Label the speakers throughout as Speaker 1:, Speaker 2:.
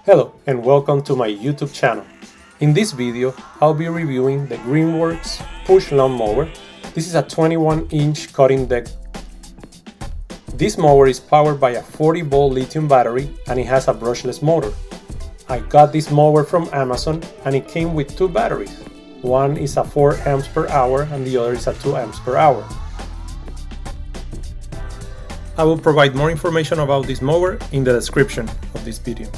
Speaker 1: Hello and welcome to my YouTube channel. In this video, I'll be reviewing the Greenworks Push Lawn Mower. This is a 21-inch cutting deck. This mower is powered by a 40-volt lithium battery and it has a brushless motor. I got this mower from Amazon and it came with two batteries. One is a 4 amps per hour and the other is a 2 amps per hour. I will provide more information about this mower in the description of this video.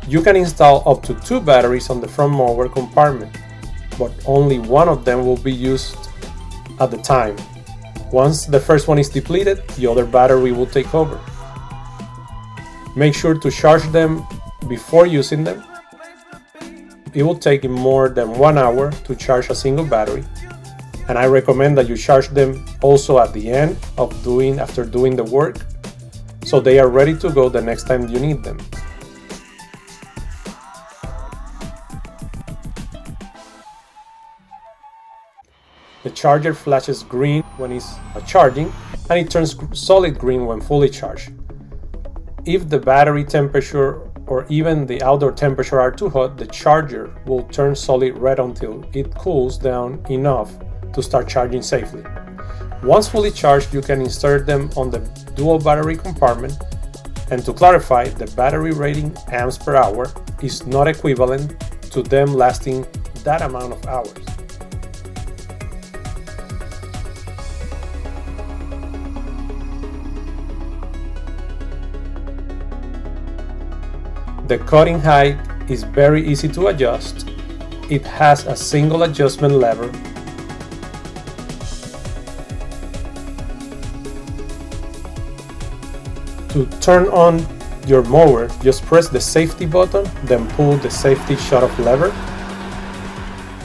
Speaker 1: You can install up to 2 batteries on the front mower compartment, but only one of them will be used at the time. Once the first one is depleted, the other battery will take over. Make sure to charge them before using them. It will take more than 1 hour to charge a single battery, and I recommend that you charge them also at the end of after doing the work, so they are ready to go the next time you need them. The charger flashes green when it's charging and it turns solid green when fully charged. If the battery temperature or even the outdoor temperature are too hot, the charger will turn solid red until it cools down enough to start charging safely. Once fully charged, you can insert them on the dual battery compartment, and to clarify, the battery rating amps per hour is not equivalent to them lasting that amount of hours. The cutting height is very easy to adjust. It has a single adjustment lever. To turn on your mower, just press the safety button, then pull the safety shut-off lever.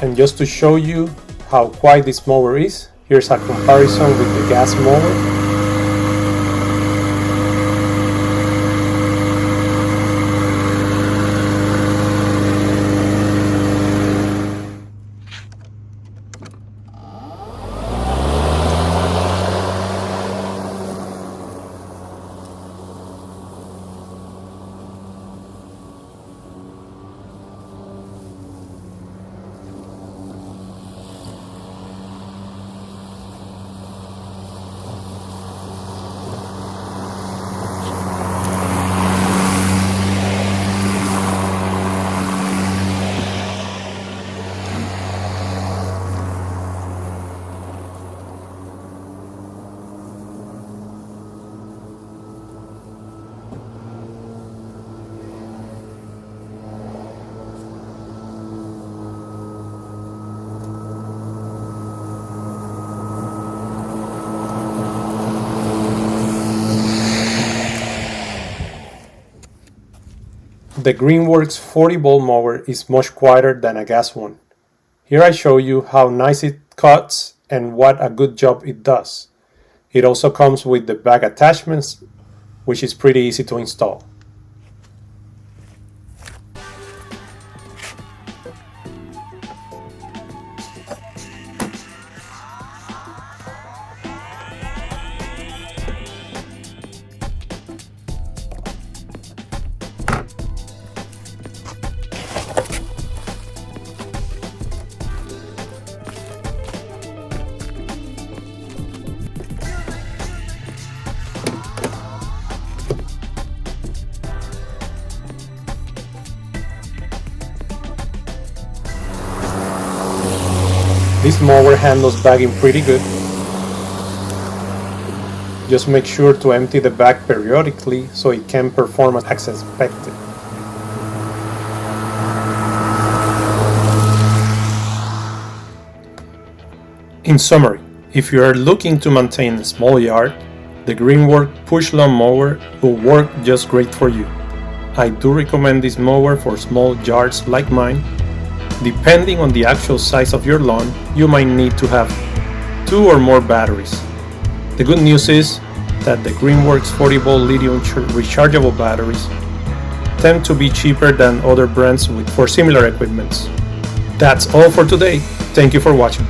Speaker 1: And just to show you how quiet this mower is, here's a comparison with the gas mower. The Greenworks 40-volt mower is much quieter than a gas one. Here I show you how nice it cuts and what a good job it does. It also comes with the back attachments, which is pretty easy to install. This mower handles bagging pretty good. Just make sure to empty the bag periodically so it can perform as expected. In summary, if you are looking to maintain a small yard, the Greenworks Push Lawn Mower will work just great for you. I do recommend this mower for small yards like mine. Depending on the actual size of your lawn, you might need to have 2 or more batteries. The good news is that the Greenworks 40-volt lithium rechargeable batteries tend to be cheaper than other brands for similar equipments. That's all for today. Thank you for watching.